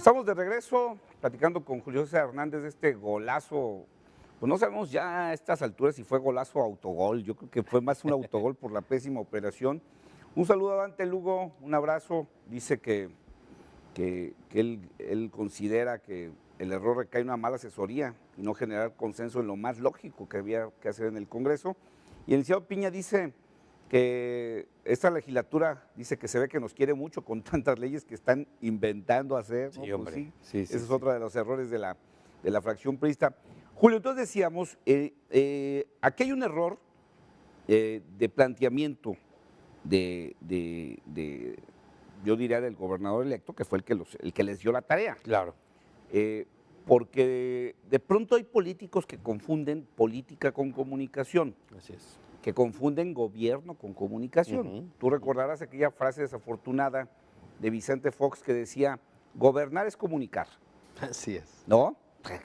Estamos de regreso platicando con Julio César Hernández de este golazo. Pues no sabemos ya a estas alturas si fue golazo o autogol. Yo creo que fue más un autogol por la pésima operación. Un saludo a Dante Lugo, un abrazo. Dice que él considera que el error recae en una mala asesoría y no generar consenso en lo más lógico que había que hacer en el Congreso. Y el licenciado Piña dice que esta legislatura, dice que se ve que nos quiere mucho con tantas leyes que están inventando hacer, ¿no? Sí, Pues hombre. sí, Sí, ese es sí. otro de los errores de la fracción priista. Julio, entonces decíamos, aquí hay un error de planteamiento yo diría, del gobernador electo, que fue el que les dio la tarea. Claro. Eh, porque de pronto hay políticos que confunden política con comunicación, Así es. que confunden gobierno con comunicación. Ujú, Tú recordarás aquella frase desafortunada de Vicente Fox que decía, gobernar es comunicar, Así es. ¿no?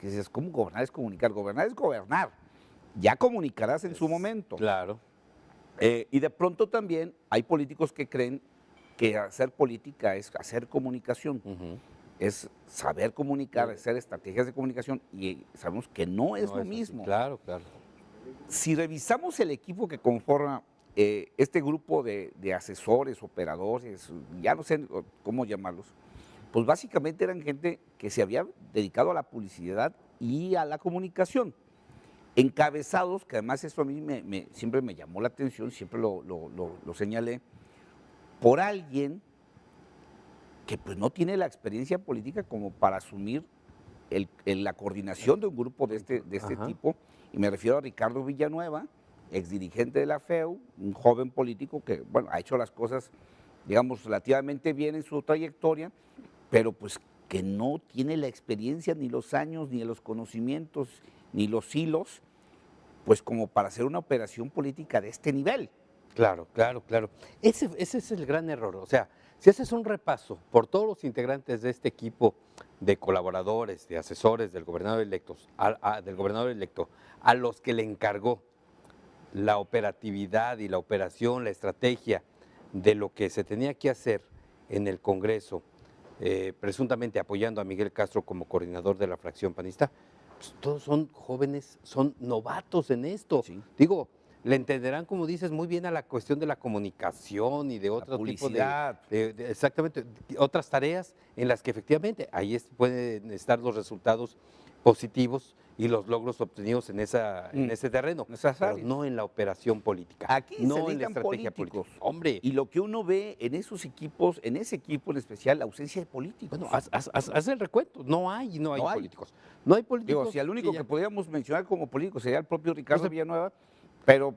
Que dices, ¿cómo gobernar es comunicar? Gobernar es gobernar. Ya comunicarás en su momento. Claro. Y de pronto también hay políticos que creen que hacer política es hacer comunicación, Ujú. es saber comunicar, hacer estrategias de comunicación, y sabemos que no es No lo así. mismo. Claro, claro. Si revisamos el equipo que conforma este grupo de asesores, operadores, ya no sé cómo llamarlos, pues básicamente eran gente que se había dedicado a la publicidad y a la comunicación. Encabezados, que además eso a mí siempre me llamó la atención, siempre lo señalé, por alguien que pues no tiene la experiencia política como para asumir la coordinación de un grupo de este Ajá. tipo, y me refiero a Ricardo Villanueva, exdirigente de la FEU, un joven político que, bueno, ha hecho las cosas, digamos, relativamente bien en su trayectoria, pero pues que no tiene la experiencia, ni los años, ni los conocimientos, ni los hilos, pues como para hacer una operación política de este nivel. Claro, claro, claro. Ese es el gran error. O sea, si haces un repaso por todos los integrantes de este equipo de colaboradores, de asesores del gobernador electo, a los que le encargó la operatividad y la operación, la estrategia de lo que se tenía que hacer en el Congreso, presuntamente apoyando a Miguel Castro como coordinador de la fracción panista, pues todos son jóvenes, son novatos en esto. Sí. Digo, le entenderán, como dices, muy bien a la cuestión de la comunicación y de otro tipo publicidad. exactamente, otras tareas en las que efectivamente ahí pueden estar los resultados positivos y los logros obtenidos en ese terreno, en esas pero áreas. no en la operación política, Aquí se no en la necesitan estrategia políticos. política. Hombre, Y lo que uno ve en esos equipos, en ese equipo en especial, la ausencia de políticos. bueno, haz el recuento, no hay No hay. políticos. No hay Digo, políticos si al único que podríamos mencionar como político sería el propio Ricardo Pues, Villanueva, pero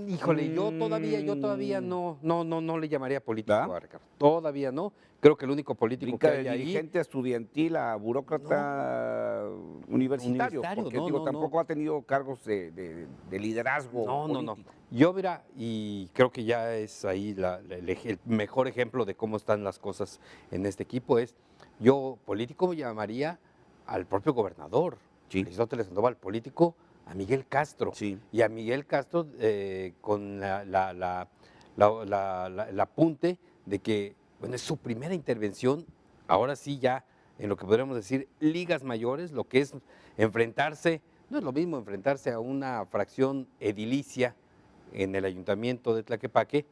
híjole, yo todavía no le llamaría político ¿verdad? a Ricardo. Todavía no. Creo que el único político Brinca que de hay ahí, dirigente estudiantil a burócrata universitario, porque digo, no. tampoco ha tenido cargos de liderazgo No. político. Yo, mira, y creo que ya es ahí el mejor ejemplo de cómo están las cosas en este equipo es, yo político llamaría al propio gobernador, Sí. Aristóteles Sandoval, político a Miguel Castro. Sí. Y a Miguel Castro con el apunte de que, bueno, es su primera intervención, ahora sí ya en lo que podríamos decir ligas mayores, lo que es enfrentarse, no es lo mismo enfrentarse a una fracción edilicia en el ayuntamiento de Tlaquepaque,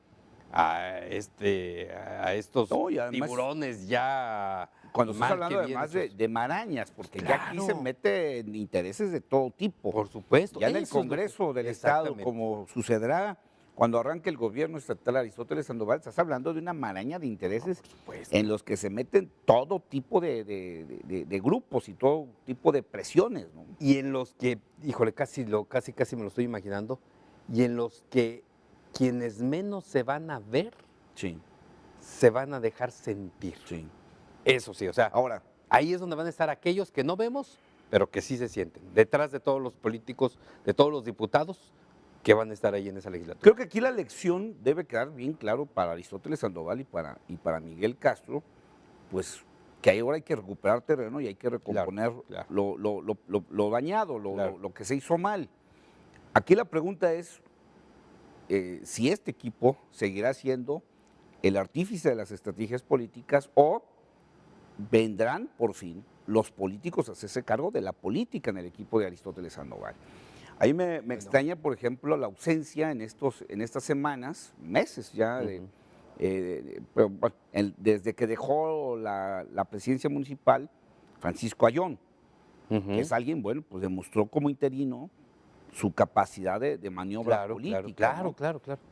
a estos No, y además, tiburones ya cuando estás mal hablando que bien además hechos. de marañas, porque ya aquí se Claro. meten intereses de todo tipo. Por supuesto. Ya en el eso es lo que- Congreso del Estado, Exactamente. como sucederá cuando arranque el gobierno estatal Aristóteles Sandoval, estás hablando de una maraña de intereses Por supuesto. en los que se meten todo tipo de grupos y todo tipo de presiones, ¿no? Y en los que, híjole, casi me lo estoy imaginando, y en los que quienes menos se van a ver, Sí, se van a dejar sentir. sí. Eso sí, o sea, Ahora, ahí es donde van a estar aquellos que no vemos, pero que sí se sienten. Detrás de todos los políticos, de todos los diputados que van a estar ahí en esa legislatura. creo que aquí la lección debe quedar bien claro para Aristóteles Sandoval y para Miguel Castro, pues que ahora hay que recuperar terreno y hay que recomponer claro. lo dañado, Claro. lo que se hizo mal. Aquí la pregunta es si este equipo seguirá siendo el artífice de las estrategias políticas o vendrán por fin los políticos a hacerse cargo de la política en el equipo de Aristóteles Sandoval. Ahí me extraña, por ejemplo, la ausencia en estas semanas, meses ya, pero, bueno, desde que dejó la presidencia municipal, Francisco Ayón, que es alguien, bueno, pues demostró como interino su capacidad de maniobra política. Claro.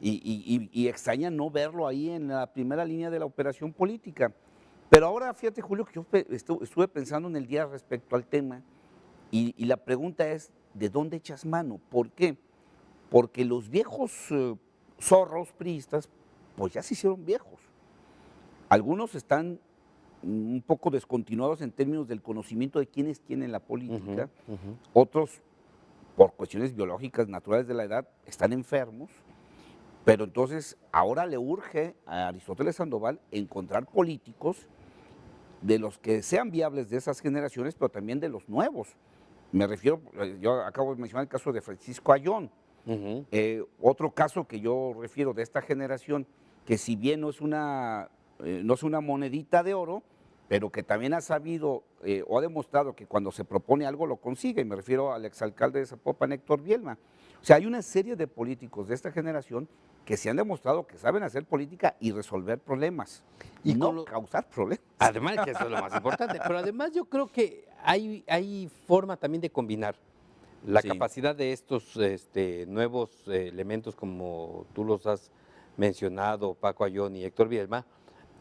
Y extraña no verlo ahí en la primera línea de la operación política. Pero ahora, fíjate, Julio, que yo estuve pensando en el día respecto al tema y la pregunta es, ¿de dónde echas mano? ¿Por qué? Porque los viejos zorros priistas, pues ya se hicieron viejos. Algunos están un poco descontinuados en términos del conocimiento de quién es quién en la política. Otros, por cuestiones biológicas naturales de la edad, están enfermos. Pero entonces ahora le urge a Aristóteles Sandoval encontrar políticos de los que sean viables de esas generaciones, pero también de los nuevos. Me refiero, yo acabo de mencionar el caso de Francisco Ayón. Otro caso que yo refiero de esta generación, que si bien no es una monedita de oro, pero que también ha sabido o ha demostrado que cuando se propone algo lo consigue, y me refiero al exalcalde de Zapopan, Héctor Bielma. O sea, hay una serie de políticos de esta generación que se han demostrado que saben hacer política y resolver problemas, y no causar problemas. Además, que eso es lo más importante, pero además yo creo que hay forma también de combinar la capacidad de estos nuevos elementos, como tú los has mencionado, Paco Ayón y Héctor Bielma,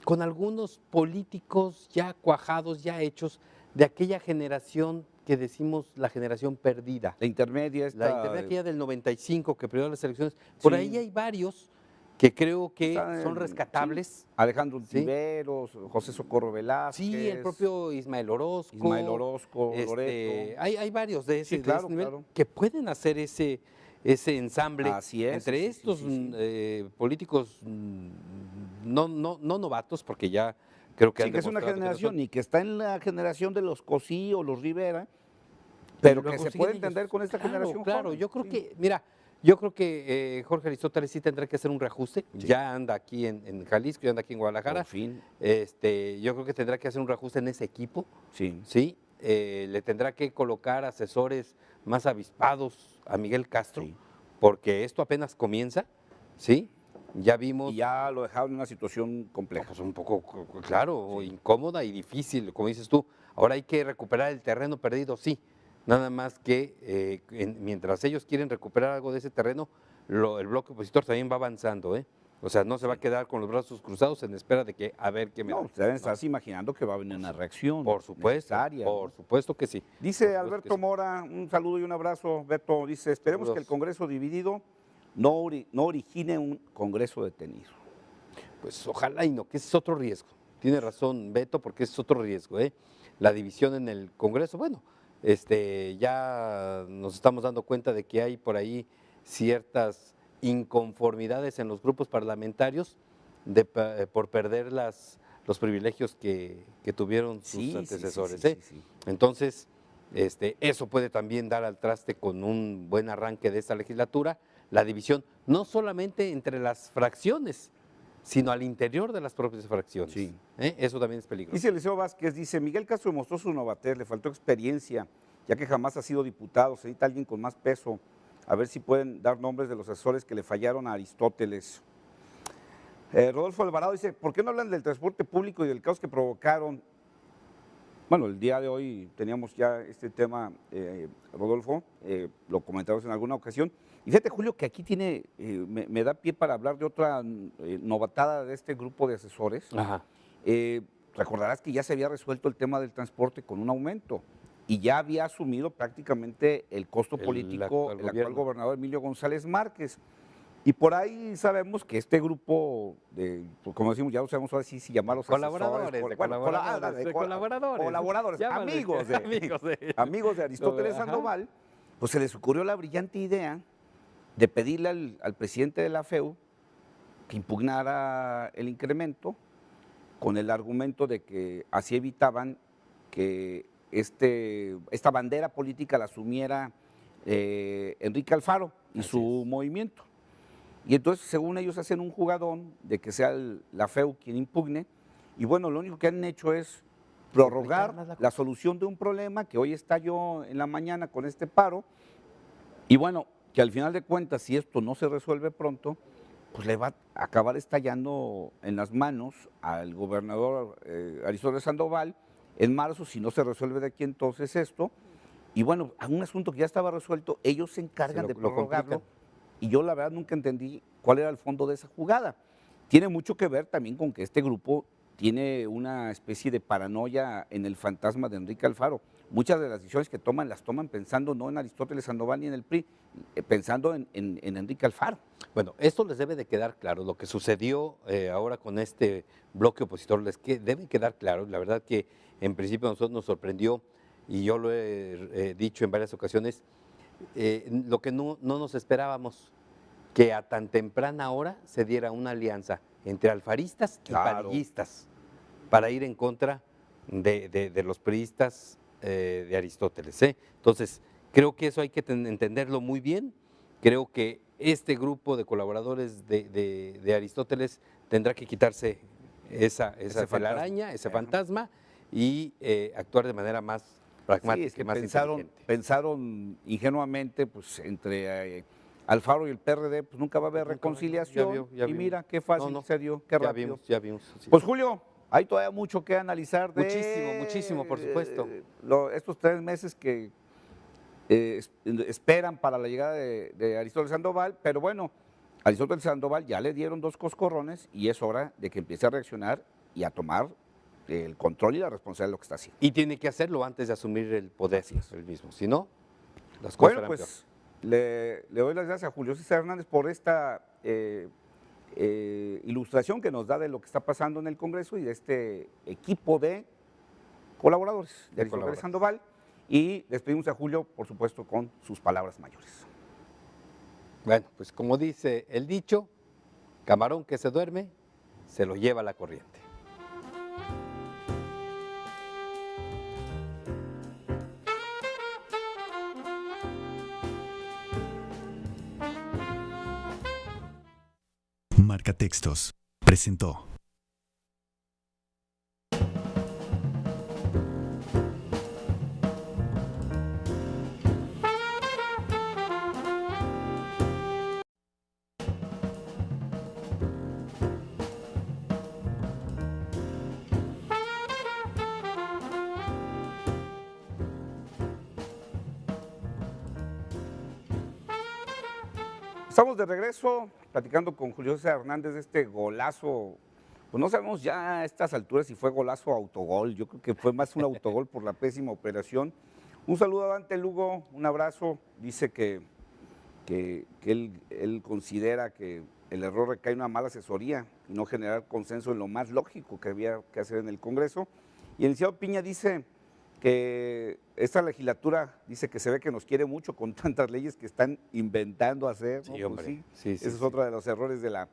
con algunos políticos ya cuajados, ya hechos, de aquella generación que decimos la generación perdida. La intermedia. La intermedia aquella del 95 que perdió las elecciones. Por ahí hay varios que creo que son rescatables. Sí. Alejandro Tiveros, José Socorro Velázquez. Sí, el propio Ismael Orozco. Loreto. Hay varios de ese, claro, nivel que pueden hacer ese ensamble. Así es, entre estos políticos no novatos, porque ya creo que que es una generación y que está en la generación de los Cosí o los Rivera, pero que se puede entender con esta generación. Claro, joven. Yo creo que, mira, yo creo que Jorge Aristóteles sí tendrá que hacer un reajuste. Ya anda aquí en Jalisco, ya anda aquí en Guadalajara. Por fin. Yo creo que tendrá que hacer un reajuste en ese equipo. Sí. Le tendrá que colocar asesores más avispados a Miguel Castro, porque esto apenas comienza, ¿sí? Ya vimos. Y ya lo dejaron en una situación compleja. Pues un poco, claro, incómoda y difícil, como dices tú. Ahora hay que recuperar el terreno perdido, sí. Nada más que mientras ellos quieren recuperar algo de ese terreno, el bloque opositor también va avanzando, ¿eh? O sea, no se va a quedar con los brazos cruzados en espera de que a ver qué me da. Deben estarse imaginando que va a venir una reacción. Por supuesto, por supuesto que sí. Dice Alberto Mora, un saludo y un abrazo. Beto dice, esperemos que el Congreso dividido no origine un Congreso detenido. Pues ojalá y no, que ese es otro riesgo. Tiene razón Beto, porque ese es otro riesgo, ¿eh? La división en el Congreso, bueno, ya nos estamos dando cuenta de que hay por ahí ciertas inconformidades en los grupos parlamentarios por perder los privilegios que tuvieron sus antecesores. Entonces, eso puede también dar al traste con un buen arranque de esta legislatura, la división no solamente entre las fracciones, sino al interior de las propias fracciones. Eso también es peligroso. Dice Eliseo Vázquez, dice, Miguel Castro demostró su novatez, le faltó experiencia, ya que jamás ha sido diputado, se necesita alguien con más peso. A ver si pueden dar nombres de los asesores que le fallaron a Aristóteles. Rodolfo Alvarado dice, ¿por qué no hablan del transporte público y del caos que provocaron? Bueno, el día de hoy teníamos ya este tema, Rodolfo, lo comentamos en alguna ocasión. Y fíjate, Julio, que aquí me da pie para hablar de otra novatada de este grupo de asesores. Recordarás que ya se había resuelto el tema del transporte con un aumento y ya había asumido prácticamente el costo político el actual gobernador Emilio González Márquez. Y por ahí sabemos que este grupo, como decimos, ya no sabemos ahora sí si llamarlos colaboradores, amigos de Aristóteles Sandoval, pues se les ocurrió la brillante idea de pedirle al presidente de la FEU que impugnara el incremento con el argumento de que así evitaban que esta bandera política la asumiera Enrique Alfaro y su movimiento. Y entonces, según ellos, hacen un jugadón de que sea la FEU quien impugne. Y bueno, lo único que han hecho es prorrogar más la la solución de un problema que hoy estalló en la mañana con este paro, y bueno, que al final de cuentas, si esto no se resuelve pronto, pues le va a acabar estallando en las manos al gobernador Aristóteles Sandoval en marzo, si no se resuelve de aquí entonces esto. Y bueno, a un asunto que ya estaba resuelto, ellos se encargan de lo prorrogarlo, complican. y yo la verdad nunca entendí cuál era el fondo de esa jugada. Tiene mucho que ver también con que este grupo tiene una especie de paranoia en el fantasma de Enrique Alfaro. Muchas de las decisiones que toman las toman pensando no en Aristóteles Sandoval ni en el PRI, pensando en Enrique Alfaro. Bueno, esto les debe de quedar claro. Lo que sucedió ahora con este bloque opositor debe quedar claro. La verdad que en principio a nosotros nos sorprendió, y yo lo he dicho en varias ocasiones, lo que no nos esperábamos, que a tan temprana hora se diera una alianza entre alfaristas y Claro. parillistas para ir en contra de los priistas de Aristóteles. Entonces, creo que eso hay que entenderlo muy bien. Creo que este grupo de colaboradores de Aristóteles tendrá que quitarse esa telaraña, ese fantasma, y actuar de manera más pragmática, Sí, es que más inteligente. pensaron ingenuamente, pues entre Alfaro y el PRD, pues nunca va a haber Nunca va a haber, reconciliación. ya y vimos. mira qué fácil No, se dio, qué ya rápido. vimos. Así Pues es. Julio, hay todavía mucho que analizar Muchísimo, por supuesto. Estos 3 meses que esperan para la llegada de Aristóteles Sandoval, pero bueno, Aristóteles Sandoval ya le dieron 2 coscorrones y es hora de que empiece a reaccionar y a tomar el control y la responsabilidad de lo que está haciendo. Y tiene que hacerlo antes de asumir el poder Así es. él mismo. Si no, las cosas Bueno, serán peor. pues le doy las gracias a Julio César Hernández por esta ilustración que nos da de lo que está pasando en el Congreso y de este equipo de colaboradores de Aristóteles colaboradores. Sandoval. Y despedimos a Julio, por supuesto, con sus palabras mayores. Bueno, pues como dice el dicho, camarón que se duerme, se lo lleva la corriente. Marcatextos presentó. Estamos de regreso platicando con Julio César Hernández de este golazo. Pues no sabemos ya a estas alturas si fue golazo o autogol. Yo creo que fue más un autogol por la pésima operación. Un saludo a Dante Lugo, un abrazo. Dice que él considera que el error recae en una mala asesoría y no generar consenso en lo más lógico que había que hacer en el Congreso. Y el licenciado Piña dice que esta legislatura, dice que se ve que nos quiere mucho con tantas leyes que están inventando hacer. ¿no? Sí, hombre. Pues Sí, ese es sí. otro de los errores de la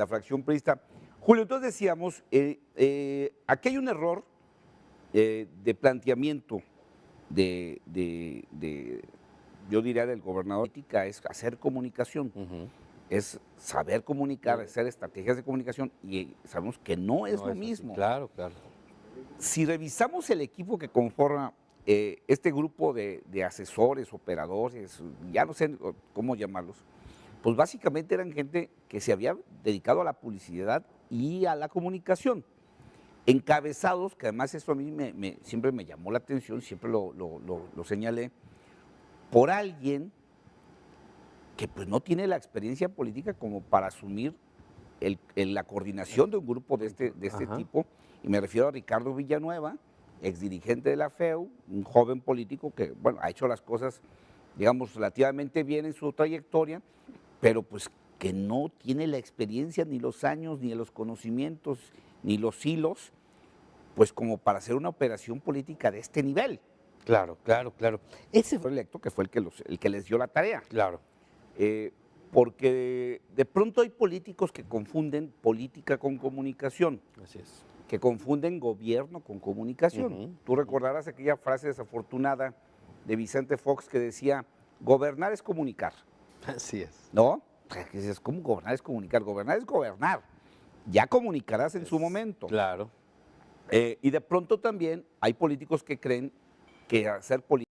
fracción priista. Julio, entonces decíamos, aquí hay un error de planteamiento yo diría, del gobernador. Política es hacer comunicación, Ujú. es saber comunicar, hacer estrategias de comunicación, y sabemos que no es No, lo eso sí, mismo. claro. Si revisamos el equipo que conforma este grupo de asesores, operadores, ya no sé cómo llamarlos, pues básicamente eran gente que se había dedicado a la publicidad y a la comunicación, encabezados, que además eso a mí siempre me llamó la atención, siempre lo señalé, por alguien que pues no tiene la experiencia política como para asumir la coordinación de un grupo de este Ajá. tipo, y me refiero a Ricardo Villanueva, exdirigente de la FEU, un joven político que, bueno, ha hecho las cosas, digamos, relativamente bien en su trayectoria, pero pues que no tiene la experiencia, ni los años, ni los conocimientos, ni los hilos, pues como para hacer una operación política de este nivel. Claro. Ese fue electo, que fue el que les dio la tarea. Claro. Porque de pronto hay políticos que confunden política con comunicación, Así es. que confunden gobierno con comunicación. Ujú. Tú recordarás aquella frase desafortunada de Vicente Fox que decía, gobernar es comunicar, Así es. ¿no? O sea, que dices, ¿cómo gobernar es comunicar? Gobernar es gobernar. Ya comunicarás en su momento. Claro. Y de pronto también hay políticos que creen que hacer política